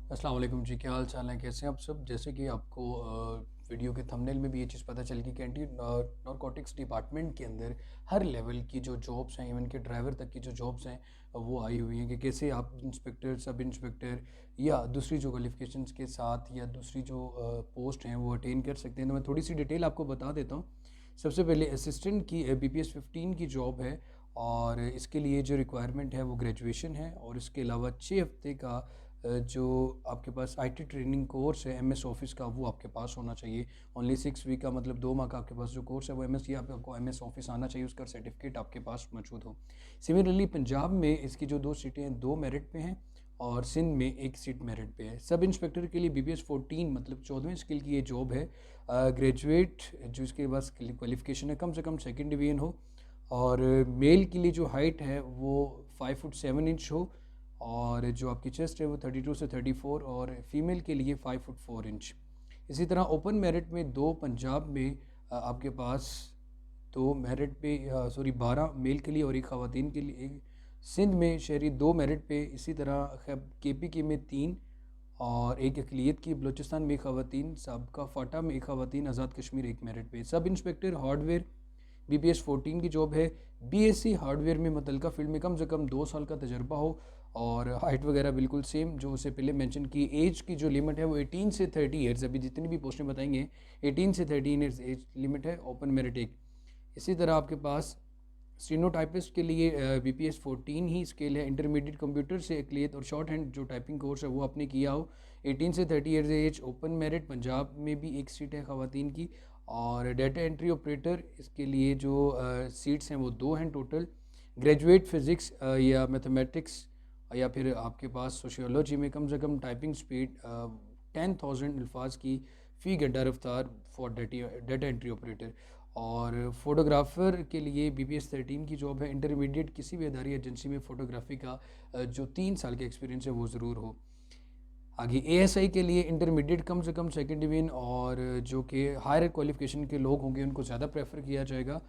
अस्सलाम वालेकुम जी, क्या हाल चाल है, कैसे हैं आप सब। जैसे कि आपको वीडियो के थंबनेल में भी ये चीज़ पता चल गई कि एंटी नारकोटिक्स डिपार्टमेंट के अंदर हर लेवल की जो जॉब्स हैं, इवन के ड्राइवर तक की जो जॉब्स हैं वो आई हुई हैं कि कैसे आप इंस्पेक्टर, सब इंस्पेक्टर या दूसरी जो क्वालिफिकेशंस के साथ या दूसरी जो पोस्ट हैं वो अटेन कर सकते हैं। तो मैं थोड़ी सी डिटेल आपको बता देता हूँ। सबसे पहले असिस्टेंट की BPS 15 की जॉब है, और इसके लिए जो रिक्वायरमेंट है वो ग्रेजुएशन है, और इसके अलावा 6 हफ्ते का जो आपके पास IT ट्रेनिंग कोर्स है MS ऑफिस का, वो आपके पास होना चाहिए। ओनली 6 वीक का मतलब 2 माह का आपके पास जो कोर्स है वो MS, या आपको MS ऑफिस आना चाहिए, उसका सर्टिफिकेट आपके पास मौजूद हो। सिमिलरली पंजाब में इसकी जो 2 सीटें हैं, 2 मेरिट पे हैं, और सिंध में 1 सीट मेरिट पे है। सब इंस्पेक्टर के लिए BPS 14 मतलब 14वें स्किल की ये जॉब है। ग्रेजुएट जो इसके पास क्वालिफिकेशन है कम से कम सेकेंड डिवीजन हो, और मेल के लिए जो हाइट है वो 5 फुट 7 इंच हो, और जो आपकी चेस्ट है वो 32 से 34, और फीमेल के लिए 5 फुट 4 इंच। इसी तरह ओपन मेरिट में दो पंजाब में आपके पास दो मेरिट पे, सॉरी 12 मेल के लिए और एक ख़वातीन के लिए। एक सिंध में शहरी 2 मेरिट पे, इसी तरह KPK में 3, और एक अकलियत की बलूचिस्तान में एक ख़वातीन, सबका फ़ाटा में एक ख़वातीन, आज़ाद कश्मीर 1 मेरिट पे। सब इंस्पेक्टर हार्डवेयर BPS 14 की जॉब है। BSc हार्डवेयर में मुतलका फील्ड में कम से कम 2 साल का तजर्बा हो, और हाइट वगैरह बिल्कुल सेम जो उससे पहले मेंशन की। एज की जो लिमिट है वो 18 से 30 ईयर्स, अभी जितनी भी पोस्टें बताएंगे 18 से 13 ईयर्स एज लिमिट है। ओपन मेरिट एक। इसी तरह आपके पास स्टीनोटाइपिस्ट के लिए BPS 14 ही स्केल है। इंटरमीडिएट कंप्यूटर से अकलियत और शॉर्ट हैंड जो टाइपिंग कोर्स है वो आपने किया हो। 18 से 30 years age. Open merit Punjab में भी 1 सीट है ख़वातीन की। और डाटा एंट्री ऑपरेटर, इसके लिए जो सीट्स हैं वो 2 हैं टोटल। ग्रेजुएट फिज़िक्स या मैथमेटिक्स, या फिर आपके पास सोशियोलॉजी में कम से कम टाइपिंग स्पीड 10,000 अल्फाज की फ़ी घंटा रफ्तार फॉर डाटा एंट्री ऑपरेटर। और फोटोग्राफ़र के लिए BPS 13 की जॉब है। इंटरमीडिएट किसी भी अदारी एजेंसी में फ़ोटोग्राफी का जो 3 साल का एक्सपीरियंस है वो ज़रूर हो। आगे ASI के लिए इंटरमीडिएट कम से कम सेकेंड डिवीजन, और जो कि हायर क्वालिफिकेशन के लोग होंगे उनको ज़्यादा प्रेफर किया जाएगा।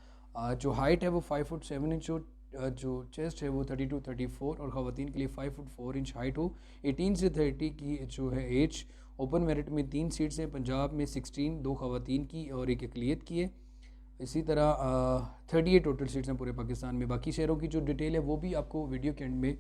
जो हाइट है वो 5 फुट 7 इंच हो, जो चेस्ट है वो 32 34, और ख़वातीन के लिए 5 फुट 4 इंच हाइट हो। 18 से 30 की जो है एज। ओपन मेरिट में 3 सीट्स हैं। पंजाब में 16, 2 ख़वातीन की और एक अकलियत की है। इसी तरह 38 टोटल सीट्स हैं पूरे पाकिस्तान में। बाकी शहरों की जो डिटेल है वो भी आपको वीडियो के एंड में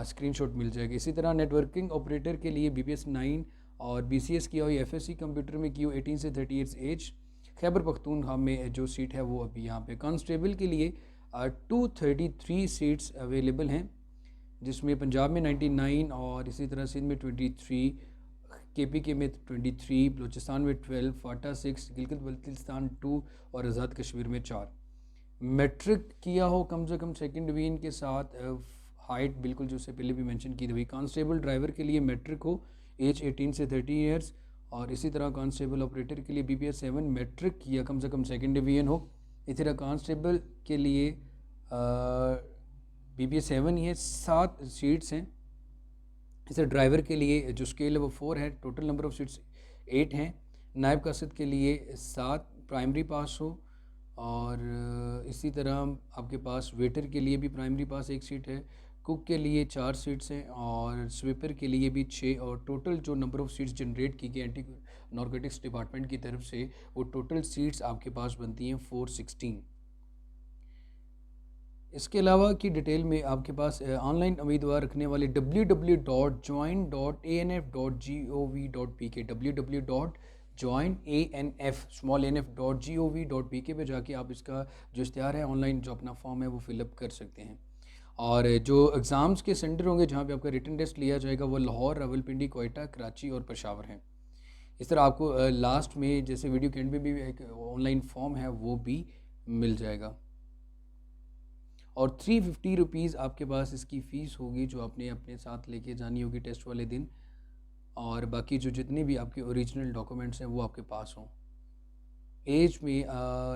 स्क्रीनशॉट मिल जाएगी। इसी तरह नेटवर्किंग ऑपरेटर के लिए BPS 9 और BCS किया हो, FSC कंप्यूटर में की हो, 18 से 30 ईयर्स एज। खैबर पख्तूनख्वा में जो सीट है वो अभी यहाँ पे। कांस्टेबल के लिए 233 सीट्स अवेलेबल हैं, जिसमें पंजाब में 99, और इसी तरह सिंध में 23, KPK में 23, बलूचिस्तान में 12, फाटा 6, गिलगित बल्तिस्तान 2, और आज़ाद कश्मीर में 4। मैट्रिक किया हो कम से कम सेकेंड डिवीजन के साथ। हाइट बिल्कुल जो उससे पहले भी मेंशन की थी। कांस्टेबल ड्राइवर के लिए मैट्रिक हो, एज 18 से 30 ईयर्स। और इसी तरह कांस्टेबल ऑपरेटर के लिए BPS 7 मैट्रिक या कम से कम सेकेंड डिवीजन हो। इसी तरह कांस्टेबल के लिए BPS 7 ही है, 7 सीट्स हैं। इसे ड्राइवर के लिए जो स्केल है वो 4 है। टोटल नंबर ऑफ़ सीट्स 8 हैं। नायब कासिद के लिए 7 प्राइमरी पास हो, और इसी तरह आपके पास वेटर के लिए भी प्राइमरी पास 1 सीट है। कुक के लिए 4 सीट्स हैं, और स्वीपर के लिए भी 6। और टोटल जो नंबर ऑफ़ सीट्स जनरेट की गई एंटी नारकोटिक्स डिपार्टमेंट की तरफ से, वो टोटल सीट्स आपके पास बनती हैं 416। इसके अलावा की डिटेल में आपके पास ऑनलाइन उम्मीदवार रखने वाले www.join.anf.gov.pk www.joinanf.gov.pk पे जाके आप इसका जो इश्तिहार है ऑनलाइन, जो अपना फॉर्म है वो फिलअप कर सकते हैं। और जो एग्ज़ाम्स के सेंटर होंगे जहाँ पे आपका रिटन टेस्ट लिया जाएगा वो लाहौर, रावलपिंडी, कोयटा, कराची और पेशावर हैं। इस तरह आपको लास्ट में जैसे वीडियो के एंड में भी एक ऑनलाइन फॉर्म है वो भी मिल जाएगा। और 350 रुपीज़ आपके पास इसकी फ़ीस होगी, जो आपने अपने साथ लेके जानी होगी टेस्ट वाले दिन। और बाकी जो जितने भी आपके ओरिजिनल डॉक्यूमेंट्स हैं वो आपके पास हों। एज में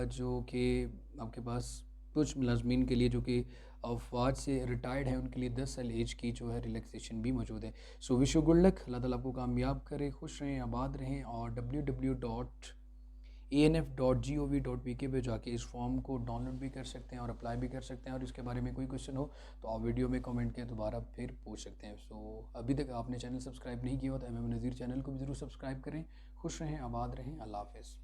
जो कि आपके पास कुछ मुलाजमीन के लिए जो कि अफवाज से रिटायर्ड हैं उनके लिए 10 साल एज की जो है रिलैक्सेशन भी मौजूद है। So wish you good luck. Allah ताला आपको कामयाब करे, खुश रहें, आबाद रहें। और www. anf.gov.pk पे जाके इस फॉर्म को डाउनलोड भी कर सकते हैं और अप्लाई भी कर सकते हैं। और इसके बारे में कोई क्वेश्चन हो तो आप वीडियो में कमेंट के दोबारा फिर पूछ सकते हैं। सो अभी तक आपने चैनल सब्सक्राइब नहीं किया हो तो MM नज़ीर चैनल को भी ज़रूर सब्सक्राइब करें। खुश रहें, आबाद रहें, अल्लाह हाफ़िज़।